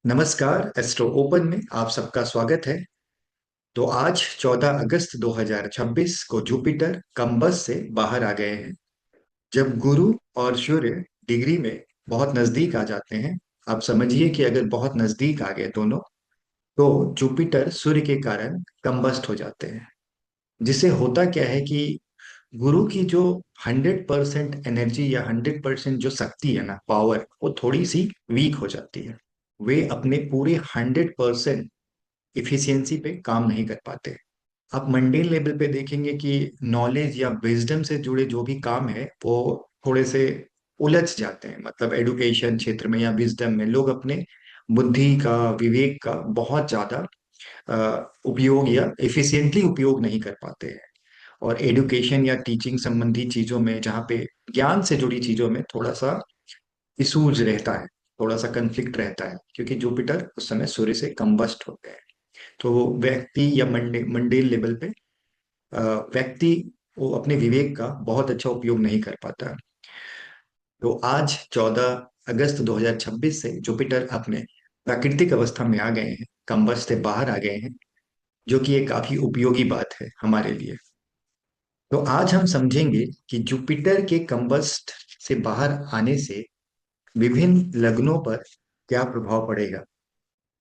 नमस्कार। Astro open में आप सबका स्वागत है। तो आज 14 अगस्त 2026 को जुपिटर कंबस से बाहर आ गए हैं। जब गुरु और सूर्य डिग्री में बहुत नजदीक आ जाते हैं, आप समझिए कि अगर बहुत नजदीक आ गए दोनों, तो जुपिटर सूर्य के कारण कंबस्ट हो जाते हैं। जिससे होता क्या है कि गुरु की जो 100% एनर्जी या 100% जो शक्ति है ना, पावर, वो थोड़ी सी वीक हो जाती है। वे अपने पूरे 100% इफिशियंसी पे काम नहीं कर पाते। आप मंडेन लेवल पे देखेंगे कि नॉलेज या विजडम से जुड़े जो भी काम है वो थोड़े से उलझ जाते हैं। मतलब एडुकेशन क्षेत्र में या विजडम में लोग अपने बुद्धि का, विवेक का बहुत ज्यादा उपयोग या एफिशिएंटली उपयोग नहीं कर पाते हैं। और एडुकेशन या टीचिंग संबंधी चीजों में, जहाँ पे ज्ञान से जुड़ी चीजों में थोड़ा सा इशूज रहता है, थोड़ा सा कंफ्लिक्ट रहता है, क्योंकि जुपिटर उस समय सूर्य से कंबस्ट होते हैं। तो व्यक्ति या मंडेल लेवल पे अ, व्यक्ति वो अपने विवेक का बहुत अच्छा उपयोग नहीं कर पाता। तो आज 14 अगस्त 2026 से जुपिटर अपने प्राकृतिक अवस्था में आ गए हैं, कंबस्ट से बाहर आ गए हैं, जो कि एक काफी उपयोगी बात है हमारे लिए। तो आज हम समझेंगे कि जुपिटर के कंबस्ट से बाहर आने से विभिन्न लग्नों पर क्या प्रभाव पड़ेगा।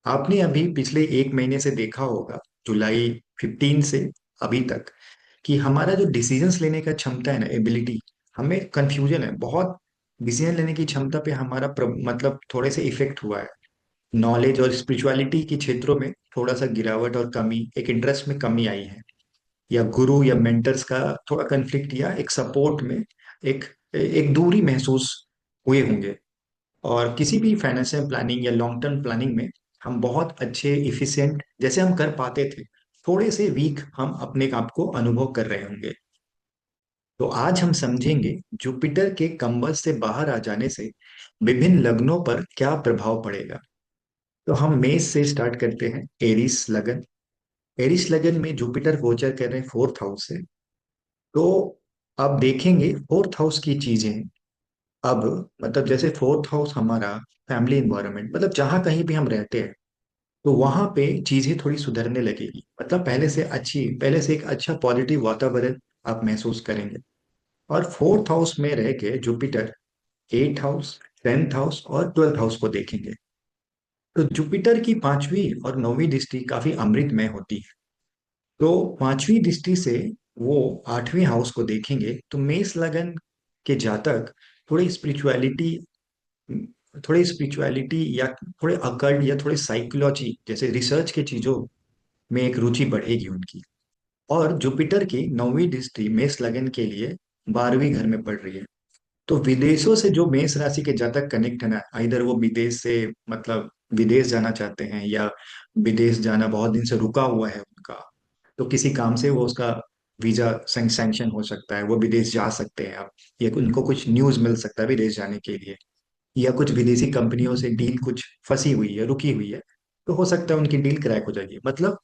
आपने अभी पिछले एक महीने से देखा होगा, जुलाई 15 से अभी तक, कि हमारा जो डिसीजंस लेने का क्षमता है ना, एबिलिटी, हमें कंफ्यूजन है बहुत। डिसीजन लेने की क्षमता पे हमारा मतलब थोड़े से इफेक्ट हुआ है। नॉलेज और स्पिरिचुअलिटी के क्षेत्रों में थोड़ा सा गिरावट और कमी, एक इंटरेस्ट में कमी आई है। या गुरु या मेंटर्स का थोड़ा कंफ्लिक्ट, या एक सपोर्ट में एक एक दूरी महसूस हुए होंगे। और किसी भी फाइनेंशियल प्लानिंग या लॉन्ग टर्म प्लानिंग में हम बहुत अच्छे इफिशिएंट जैसे हम कर पाते थे, थोड़े से वीक हम अपने आप को अनुभव कर रहे होंगे। तो आज हम समझेंगे जुपिटर के कंबल से बाहर आ जाने से विभिन्न लग्नों पर क्या प्रभाव पड़ेगा। तो हम मेष से स्टार्ट करते हैं। एरिस लगन। एरिस लगन में जुपिटर गोचर कर रहे हैं फोर्थ हाउस से। तो अब देखेंगे फोर्थ हाउस की चीजें। अब मतलब जैसे फोर्थ हाउस हमारा फैमिली इन्वायरमेंट, मतलब जहां कहीं भी हम रहते हैं, तो वहां पे चीजें थोड़ी सुधरने लगेगी। मतलब पहले से एक अच्छा पॉजिटिव वातावरण आप महसूस करेंगे। और फोर्थ हाउस में रह के Jupiter 8th house, 10th house और 12th हाउस को देखेंगे। तो जुपिटर की पांचवी और नौवीं दृष्टि काफी अमृतमय होती है। तो पांचवी दृष्टि से वो 8वें हाउस को देखेंगे, तो मेष लगन के जातक थोड़ी स्पिरिचुअलिटी थोड़ी स्पिरिचुअलिटी या थोड़े अकल्ट या थोड़े साइकोलॉजी जैसे रिसर्च के चीजों में एक रुचि बढ़ेगी उनकी। और जुपिटर की नौवीं दृष्टि मेष लगन के लिए 12वीं घर में पड़ रही है। तो विदेशों से जो मेष राशि के जातक कनेक्ट है ना, इधर वो विदेश से, मतलब विदेश जाना चाहते हैं, या विदेश जाना बहुत दिन से रुका हुआ है उनका, तो किसी काम से वो उसका वीजा सैंक्शन हो सकता है, वो विदेश जा सकते हैं अब। या उनको कुछ न्यूज मिल सकता है विदेश जाने के लिए, या कुछ विदेशी कंपनियों से डील कुछ फंसी हुई है, रुकी हुई है, तो हो सकता है उनकी डील क्रैक हो जाएगी। मतलब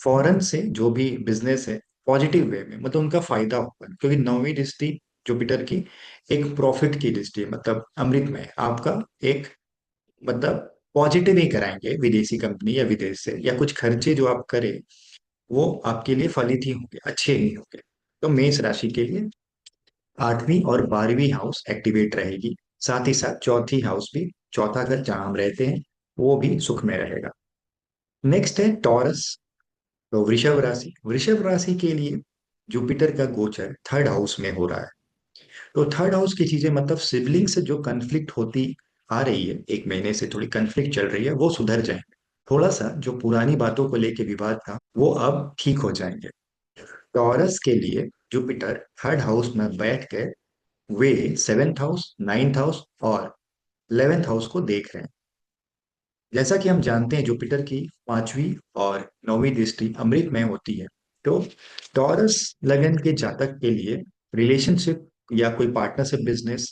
फॉरेन से जो भी बिजनेस है, पॉजिटिव वे में, मतलब उनका फायदा होगा, क्योंकि नौवीं दृष्टि जुपिटर की एक प्रॉफिट की दृष्टि है, मतलब अमृत में आपका एक, मतलब पॉजिटिव ही कराएंगे विदेशी कंपनी या विदेश से, या कुछ खर्चे जो आप करें वो आपके लिए फलित ही होंगे, अच्छे ही होंगे। तो मेष राशि के लिए 8वीं और 12वीं हाउस एक्टिवेट रहेगी। साथ ही साथ चौथी हाउस भी, चौथा घर जहां हम रहते हैं, वो भी सुख में रहेगा। नेक्स्ट है टॉरस। तो वृषभ राशि, वृषभ राशि के लिए जुपिटर का गोचर थर्ड हाउस में हो रहा है। तो थर्ड हाउस की चीजें, मतलब सिबलिंग से जो कन्फ्लिक्ट होती आ रही है, एक महीने से थोड़ी कन्फ्लिक्ट चल रही है, वो सुधर जाएंगे। थोड़ा सा जो पुरानी बातों को लेके विवाद था वो अब ठीक हो जाएंगे। टॉरस के लिए जुपिटर थर्ड हाउस में बैठ के वे 7th हाउस, 9th हाउस और 11th हाउस को देख रहे हैं। जैसा कि हम जानते हैं जुपिटर की पांचवी और नौवीं दृष्टि अमृत में होती है। तो टॉरस लगन के जातक के लिए रिलेशनशिप या कोई पार्टनरशिप बिजनेस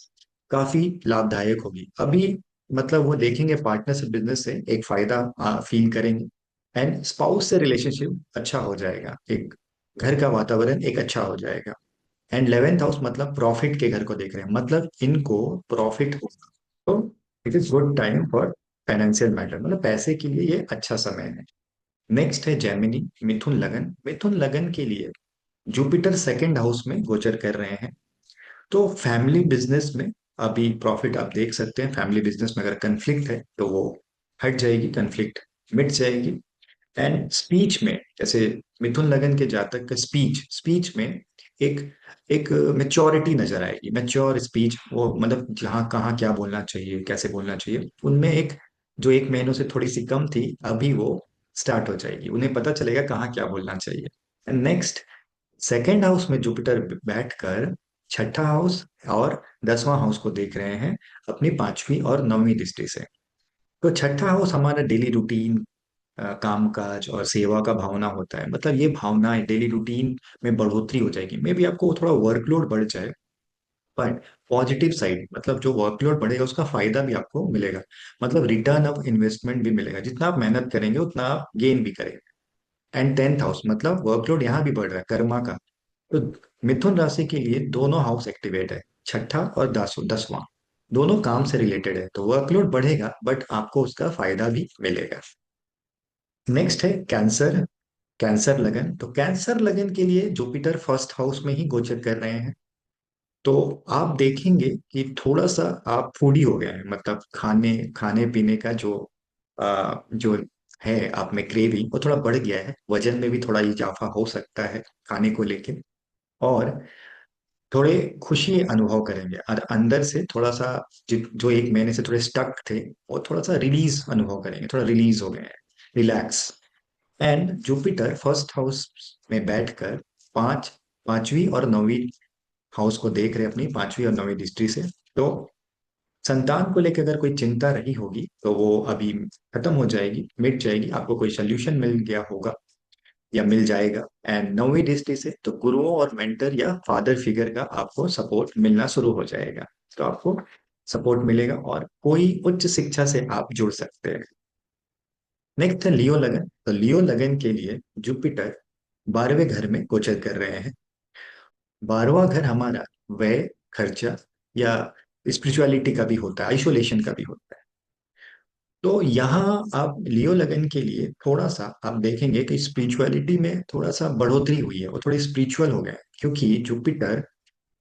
काफी लाभदायक होगी अभी। मतलब वो देखेंगे पार्टनरशिप बिजनेस से एक फायदा फील करेंगे। एंड स्पाउस से रिलेशनशिप अच्छा हो जाएगा, एक घर का वातावरण एक अच्छा हो जाएगा। एंड 11th हाउस मतलब प्रॉफिट के घर को देख रहे हैं, मतलब इनको प्रॉफिट होगा। तो it is good time for financial matter मतलब पैसे के लिए ये अच्छा समय है। नेक्स्ट है जेमिनी, मिथुन लगन। मिथुन लगन के लिए जुपिटर सेकंड हाउस में गोचर कर रहे हैं। तो फैमिली बिजनेस में अभी प्रॉफिट आप देख सकते हैं। फैमिली बिजनेस में अगर कंफ्लिक्ट है तो वो हट जाएगी, कंफ्लिक्ट मिट जाएगी। एंड स्पीच में, जैसे मिथुन लगन के जातक का स्पीच स्पीच में एक एक मेच्योरिटी नजर आएगी। मेच्योर स्पीच, वो मतलब जहाँ कहाँ क्या बोलना चाहिए, कैसे बोलना चाहिए, उनमें एक जो एक महीनों से थोड़ी सी कम थी, अभी वो स्टार्ट हो जाएगी। उन्हें पता चलेगा कहाँ क्या बोलना चाहिए। नेक्स्ट, सेकेंड हाउस में जुपिटर बैठकर छठा हाउस और 10वां हाउस को देख रहे हैं अपनी पांचवी और नौवीं दृष्टि से। तो छठा हाउस हमारा डेली रूटीन, कामकाज और सेवा का भावना होता है। मतलब ये भावनाएं डेली रूटीन में बढ़ोतरी हो जाएगी। मे बी आपको थोड़ा वर्कलोड बढ़ जाए, पर पॉजिटिव साइड मतलब जो वर्कलोड बढ़ेगा उसका फायदा भी आपको मिलेगा। मतलब रिटर्न ऑफ इन्वेस्टमेंट भी मिलेगा। जितना आप मेहनत करेंगे उतना आप गेन भी करेंगे। एंड टेंथ हाउस मतलब वर्कलोड यहाँ भी बढ़ रहा है, कर्मा का। तो मिथुन राशि के लिए दोनों हाउस एक्टिवेट है, छठा और 10वां। दोनों काम से रिलेटेड है, तो वर्कलोड बढ़ेगा बट आपको उसका फायदा भी मिलेगा। नेक्स्ट है कैंसर। कैंसर लगन। तो कैंसर लगन के लिए जुपिटर फर्स्ट हाउस में ही गोचर कर रहे हैं। तो आप देखेंगे कि थोड़ा सा आप फूडी हो गए हैं। मतलब खाने खाने पीने का जो है आप में क्रेविंग, वो थोड़ा बढ़ गया है। वजन में भी थोड़ा इजाफा हो सकता है खाने को लेके। और थोड़े खुशी अनुभव करेंगे और अंदर से थोड़ा सा जो एक महीने से थोड़े स्टक थे, वो थोड़ा सा रिलीज अनुभव करेंगे। थोड़ा रिलीज हो गए हैं, relax. And Jupiter first house में बैठकर पांच पांचवी और नौवीं हाउस को देख रहे हैं अपनी पांचवी और नौवीं दृष्टि से। तो संतान को लेकर अगर कोई चिंता रही होगी तो वो अभी खत्म हो जाएगी, मिट जाएगी। आपको कोई सोल्यूशन मिल गया होगा या मिल जाएगा। एंड नौवीं दृष्टि से तो गुरुओं और मेंटर या फादर फिगर का आपको सपोर्ट मिलना शुरू हो जाएगा। तो आपको सपोर्ट मिलेगा और कोई उच्च शिक्षा से आप जुड़ सकते हैं। नेक्स्ट है लियो लगन। तो लियो लगन के लिए जुपिटर 12वें घर में गोचर कर रहे हैं। 12वां घर हमारा व्यय, खर्चा या स्पिरिचुअलिटी का भी होता है, आइसोलेशन का भी होता है। तो यहाँ आप लियो लगन के लिए थोड़ा सा आप देखेंगे कि स्पिरिचुअलिटी में थोड़ा सा बढ़ोतरी हुई है, वो थोड़े स्पिरिचुअल हो गए। क्योंकि जुपिटर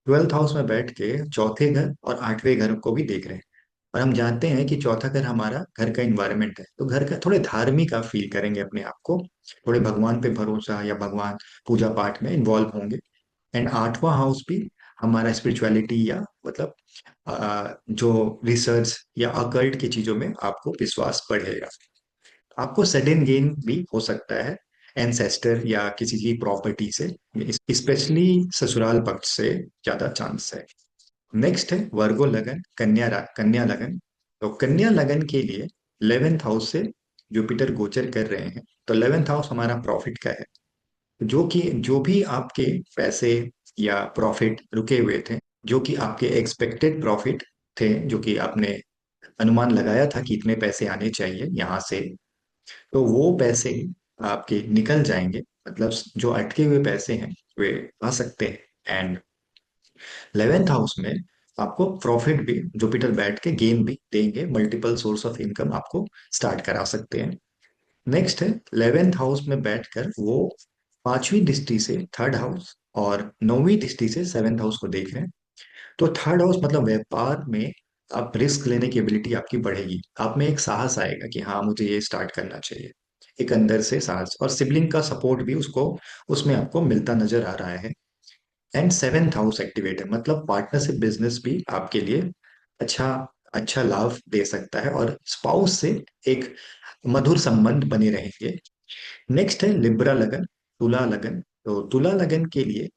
ट्वेल्थ हाउस में बैठ के चौथे घर और 8वें घर को भी देख रहे हैं। और हम जानते हैं कि चौथा घर हमारा घर का इन्वायरमेंट है, तो घर का थोड़े धार्मिक आप फील करेंगे अपने आप को। थोड़े भगवान पे भरोसा या भगवान पूजा पाठ में इन्वॉल्व होंगे। एंड 8वां हाउस भी हमारा स्पिरिचुअलिटी या मतलब जो रिसर्च या अकल्ट की चीजों में आपको विश्वास बढ़ेगा। आपको सडन गेन भी हो सकता है एंसेस्टर या किसी की प्रॉपर्टी से, स्पेशली ससुराल पक्ष से ज्यादा चांस है। नेक्स्ट है वर्गो लगन, कन्या लगन। तो कन्या लगन के लिए 11th हाउस से जुपिटर गोचर कर रहे हैं। तो 11th हाउस हमारा प्रॉफिट का है। जो भी आपके पैसे या प्रॉफिट रुके हुए थे, जो कि आपके एक्सपेक्टेड प्रॉफिट थे, जो कि आपने अनुमान लगाया था कि इतने पैसे आने चाहिए यहाँ से, तो वो पैसे आपके निकल जाएंगे। मतलब जो अटके हुए पैसे हैं वे आ सकते हैं। एंड 11th हाउस में आपको प्रॉफिट भी जुपिटर बैठ के गेन भी देंगे। मल्टीपल सोर्स ऑफ इनकम आपको स्टार्ट करा सकते हैं। नेक्स्ट है 11th हाउस में बैठकर वो पांचवी दृष्टि से थर्ड हाउस और नौवीं दृष्टि से 7th हाउस को देख रहे हैं। तो थर्ड हाउस मतलब व्यापार में आप रिस्क लेने की एबिलिटी आपकी बढ़ेगी। आप में एक साहस आएगा कि हाँ मुझे ये स्टार्ट करना चाहिए। एक अंदर से साहस और सिबलिंग का सपोर्ट भी उसको उसमें आपको मिलता नजर आ रहा है। एंड 7th हाउस एक्टिवेट है, मतलब पार्टनरशिप बिजनेस भी आपके लिए अच्छा अच्छा लाभ दे सकता है और स्पाउस से एक मधुर संबंध बने रहेंगे। नेक्स्ट है लिब्रा लगन, तुला लगन। तो तुला लगन के लिए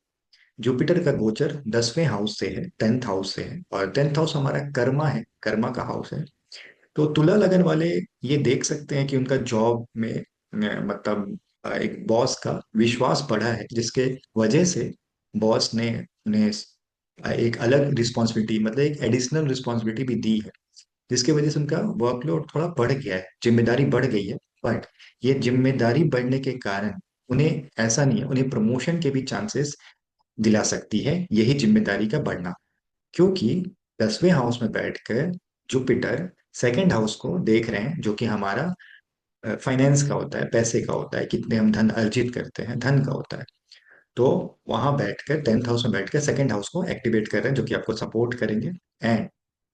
जुपिटर का गोचर 10वें हाउस से है, 10th हाउस से है। और 10th हाउस हमारा कर्मा है, कर्मा का हाउस है। तो तुला लगन वाले ये देख सकते हैं कि उनका जॉब में मतलब एक बॉस का विश्वास बढ़ा है, जिसके वजह से बॉस ने उन्हें एक अलग रिस्पॉन्सिबिलिटी मतलब एक एडिशनल रिस्पॉन्सिबिलिटी भी दी है। जिसकी वजह से उनका वर्कलोड थोड़ा बढ़ गया है, जिम्मेदारी बढ़ गई है। बट ये जिम्मेदारी बढ़ने के कारण उन्हें ऐसा नहीं है, उन्हें प्रमोशन के भी चांसेस दिला सकती है यही जिम्मेदारी का बढ़ना। क्योंकि 10वें हाउस में बैठकर जुपिटर सेकंड हाउस को देख रहे हैं जो कि हमारा फाइनेंस का होता है, पैसे का होता है, कितने हम धन अर्जित करते हैं, धन का होता है। तो वहां बैठकर 10th हाउस में बैठकर सेकंड हाउस को एक्टिवेट कर रहे हैं जो कि आपको सपोर्ट करेंगे। एंड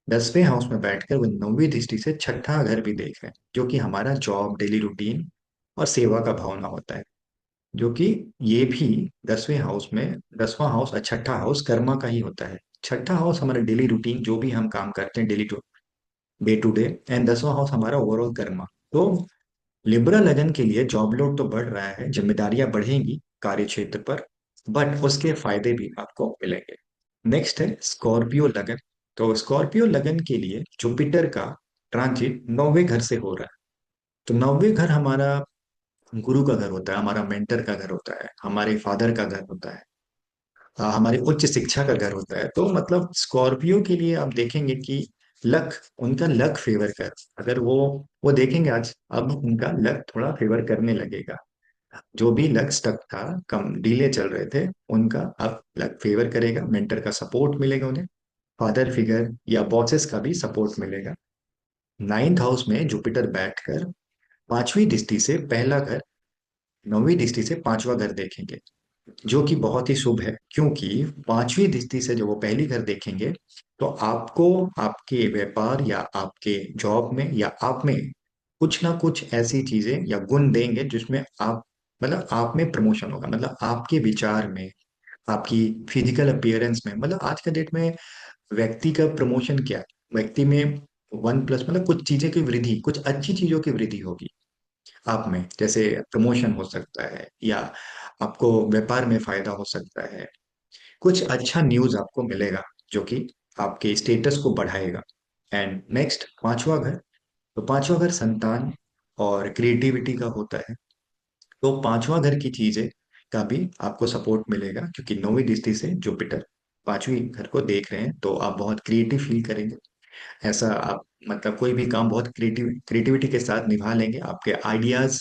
10वें हाउस में बैठकर वो 9वीं दृष्टि से छठा घर भी देख रहे हैं जो कि हमारा जॉब, डेली रूटीन और सेवा का भावना होता है। जो कि ये भी 10वें हाउस में, 10वां हाउस और छठा हाउस कर्मा का ही होता है। छठा हाउस हमारा डेली रूटीन, जो भी हम काम करते हैं daily day to day. And 10वां हाउस हमारा ओवरऑल कर्मा। तो लिबरल लगन के लिए जॉब लोड तो बढ़ रहा है, जिम्मेदारियां बढ़ेंगी कार्य क्षेत्र पर, बट उसके फायदे भी आपको मिलेंगे। नेक्स्ट है स्कॉर्पियो लगन। तो स्कॉर्पियो लगन के लिए जुपिटर का ट्रांजिट 9वें घर से हो रहा है। तो 9वें घर हमारा गुरु का घर होता है, हमारा मेंटर का घर होता है, हमारे फादर का घर होता है, हमारी उच्च शिक्षा का घर होता है। तो मतलब स्कॉर्पियो के लिए आप देखेंगे कि लक, उनका लक फेवर कर, अगर वो देखेंगे आज अब उनका लक थोड़ा फेवर करने लगेगा। जो भी लक स्टक था, कम डिले चल रहे थे, उनका अब लक फेवर करेगा, मेंटर का सपोर्ट मिलेगा उन्हें, फादर फिगर या बॉसेस का भी सपोर्ट मिलेगा। 9th हाउस में जुपिटर बैठकर 5वीं दृष्टि से पहला घर, 9वीं दृष्टि से 5वां घर देखेंगे, जो कि बहुत ही शुभ है। क्योंकि 5वीं दृष्टि से जो वो पहली घर देखेंगे, तो आपको आपके व्यापार या आपके जॉब में या आप में कुछ ना कुछ ऐसी चीजें या गुण देंगे जिसमें आप, मतलब आप में प्रमोशन होगा, मतलब आपके विचार में, आपकी फिजिकल अपीयरेंस में। मतलब आज का डेट में व्यक्ति का प्रमोशन क्या है? व्यक्ति में वन प्लस, मतलब कुछ चीजें की वृद्धि, कुछ अच्छी चीजों की वृद्धि होगी आप में। जैसे प्रमोशन हो सकता है, या आपको व्यापार में फायदा हो सकता है, कुछ अच्छा न्यूज आपको मिलेगा जो कि आपके स्टेटस को बढ़ाएगा। एंड नेक्स्ट 5वां घर। तो 5वां घर संतान और क्रिएटिविटी का होता है। तो 5वां घर की चीजें का भी आपको सपोर्ट मिलेगा, क्योंकि 9वीं दृष्टि से जुपिटर 5वीं घर को देख रहे हैं। तो आप बहुत क्रिएटिव फील करेंगे। ऐसा आप, मतलब कोई भी काम बहुत क्रिएटिविटी के साथ निभा लेंगे, आपके आइडियाज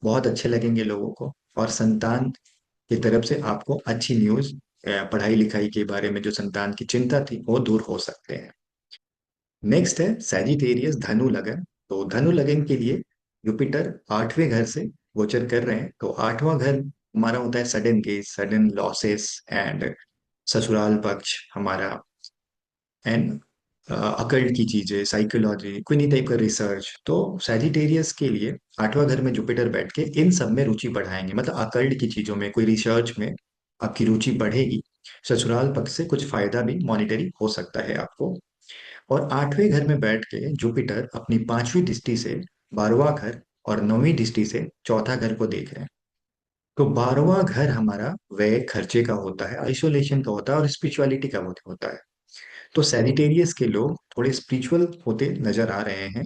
बहुत अच्छे लगेंगे लोगों को। और संतान की तरफ से आपको अच्छी न्यूज, पढ़ाई लिखाई के बारे में जो संतान की चिंता थी वो दूर हो सकते हैं। नेक्स्ट है सैजिटेरियस धनु लगन। तो धनु लगन के लिए जुपिटर 8वें घर से गोचर कर रहे हैं। तो 8वां घर हमारा होता है sudden gauge, sudden losses and ससुराल पक्ष हमारा, एंड अकल्ट की चीजें, साइकोलॉजी, कोई नहीं टाइप का रिसर्च। तो सैजिटेरियस के लिए 8वां घर में जुपिटर बैठ के इन सब में रुचि बढ़ाएंगे, मतलब अकल्ट की चीजों में, कोई रिसर्च में आपकी रुचि बढ़ेगी। ससुराल पक्ष से कुछ फायदा भी मॉनिटरी हो सकता है आपको। और 8वें घर में बैठ के जुपिटर अपनी 5वीं दृष्टि से 12वां घर और 9वीं दृष्टि से चौथा घर को देख रहे हैं। तो 12वां घर हमारा व्यय खर्चे का होता है, आइसोलेशन का होता है और स्पिरिचुअलिटी का होता है। तो सैजिटेरियस के लोग थोड़े स्पिरिचुअल होते नजर आ रहे हैं।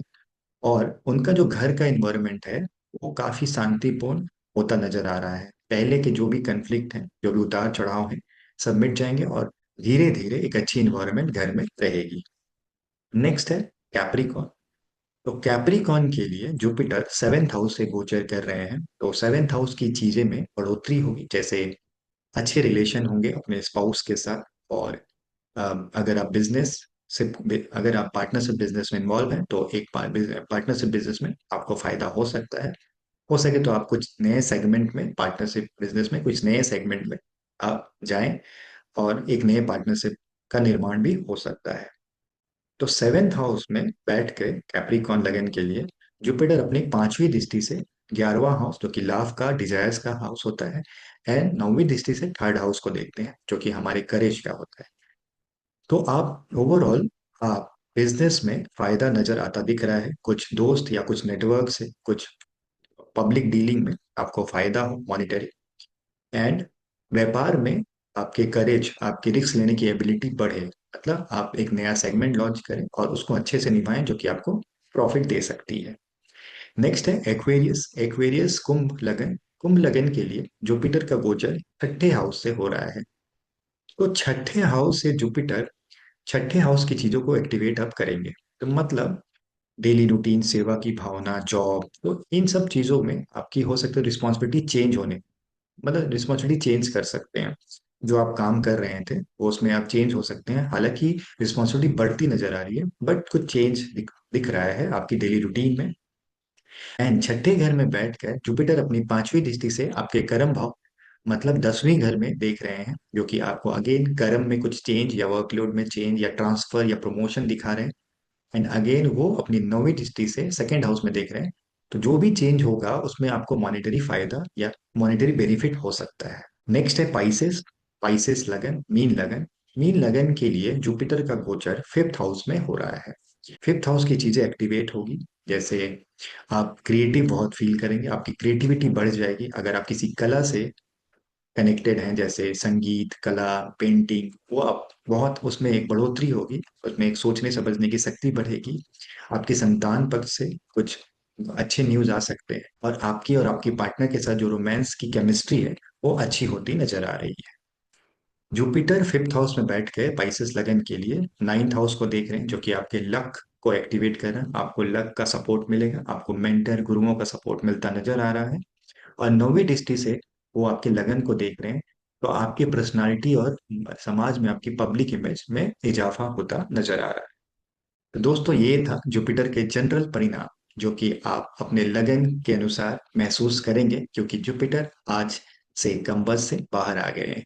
और उनका जो घर का इन्वायरमेंट है वो काफी शांतिपूर्ण होता नजर आ रहा है। पहले के जो भी कन्फ्लिक्ट हैं, जो भी उतार चढ़ाव हैं, सब मिट जाएंगे और धीरे धीरे एक अच्छी इन्वायरमेंट घर में रहेगी। नेक्स्ट है कैप्रिकॉन। तो कैप्रिकॉन के लिए जुपिटर 7th हाउस से गोचर कर रहे हैं। तो 7th हाउस की चीजें में बढ़ोतरी होगी, जैसे अच्छे रिलेशन होंगे अपने स्पाउस के साथ। और अगर आप बिजनेस से, अगर आप पार्टनरशिप बिजनेस में इन्वॉल्व हैं, तो एक पार्टनरशिप बिजनेस में आपको फायदा हो सकता है। हो सके तो आप कुछ नए सेगमेंट में, पार्टनरशिप बिजनेस में कुछ नए सेगमेंट में आप जाएं, और एक नए पार्टनरशिप का निर्माण भी हो सकता है। तो 7th हाउस में बैठ के कैप्रिकॉन लगन के लिए जुपिटर अपनी 5वीं दृष्टि से 11वां हाउस, जो कि लाभ का, डिजायर्स का हाउस होता है, एंड 9वीं दृष्टि से 3rd हाउस को देखते हैं जो कि हमारे करेज का होता है। तो आप ओवरऑल, आप बिजनेस में फायदा नजर आता दिख रहा है, कुछ दोस्त या कुछ नेटवर्क से, कुछ पब्लिक डीलिंग में आपको फायदा हो मॉनिटरी। एंड व्यापार में आपके करेज, आपकी रिस्क लेने की एबिलिटी बढ़े, मतलब आप एक नया सेगमेंट लॉन्च करें और उसको अच्छे से निभाएं जो कि आपको प्रॉफिट दे सकती है। नेक्स्ट है एक्वेरियस। एक्वेरियस कुंभ लगन। कुंभ लगन के लिए जुपिटर का गोचर 6ठे हाउस से हो रहा है। तो 6ठे हाउस से जुपिटर 6ठे हाउस की चीजों को एक्टिवेट अप करेंगे। तो मतलब डेली रूटीन, सेवा की भावना, जॉब, तो इन सब चीजों में आपकी हो सकती है रिस्पॉन्सिबिलिटी चेंज होने, मतलब रिस्पॉन्सिबिलिटी चेंज कर सकते हैं। जो आप काम कर रहे थे वो उसमें आप चेंज हो सकते हैं। हालांकि रिस्पॉन्सिबिलिटी बढ़ती नजर आ रही है, बट कुछ चेंज दिख रहा है आपकी डेली रूटीन में। एंड छठे घर में बैठकर जुपिटर अपनी पांचवी दृष्टि से आपके कर्म भाव मतलब 10वीं घर में देख रहे हैं, जो कि आपको अगेन कर्म में कुछ चेंज या वर्कलोड में चेंज या ट्रांसफर या प्रमोशन दिखा रहे हैं। एंड अगेन वो अपनी 9वीं दृष्टि से सेकेंड हाउस में देख रहे हैं। तो जो भी चेंज होगा उसमें आपको मॉनेटरी फायदा या मॉनेटरी बेनिफिट हो सकता है। नेक्स्ट है पाइसेस। पाइसेस लगन, मीन लगन। मीन लगन के लिए जुपिटर का गोचर फिफ्थ हाउस में हो रहा है। फिफ्थ हाउस की चीजें एक्टिवेट होगी, जैसे आप क्रिएटिव बहुत फील करेंगे, आपकी क्रिएटिविटी बढ़ जाएगी। अगर आप किसी कला से कनेक्टेड हैं, जैसे संगीत, कला, पेंटिंग, वो आप बहुत उसमें एक बढ़ोतरी होगी, उसमें एक सोचने समझने की शक्ति बढ़ेगी। आपके संतान पक्ष से कुछ अच्छे न्यूज आ सकते हैं, और आपकी पार्टनर के साथ जो रोमांस की केमिस्ट्री है वो अच्छी होती नजर आ रही है। जुपिटर फिफ्थ हाउस में बैठ के पाइसेस लगन के लिए नाइन्थ हाउस को देख रहे हैं, जो कि आपके लक को एक्टिवेट कर रहा है। आपको लक का सपोर्ट मिलेगा, आपको मेंटर गुरुओं का सपोर्ट मिलता नजर आ रहा है। और 9वीं दृष्टि से वो आपके लगन को देख रहे हैं, तो आपकी पर्सनालिटी और समाज में आपकी पब्लिक इमेज में इजाफा होता नजर आ रहा है। तो दोस्तों, ये था जुपिटर के जनरल परिणाम, जो कि आप अपने लगन के अनुसार महसूस करेंगे, क्योंकि जुपिटर आज से कंबस से बाहर आ गए हैं।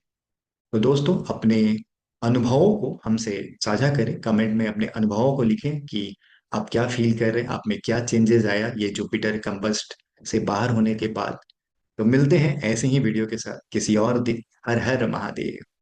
तो दोस्तों, अपने अनुभवों को हमसे साझा करें, कमेंट में अपने अनुभवों को लिखें कि आप क्या फील कर रहे हैं, आप में क्या चेंजेस आया ये जुपिटर कंबस्ट से बाहर होने के बाद। तो मिलते हैं ऐसे ही वीडियो के साथ किसी और दिन। हर हर महादेव।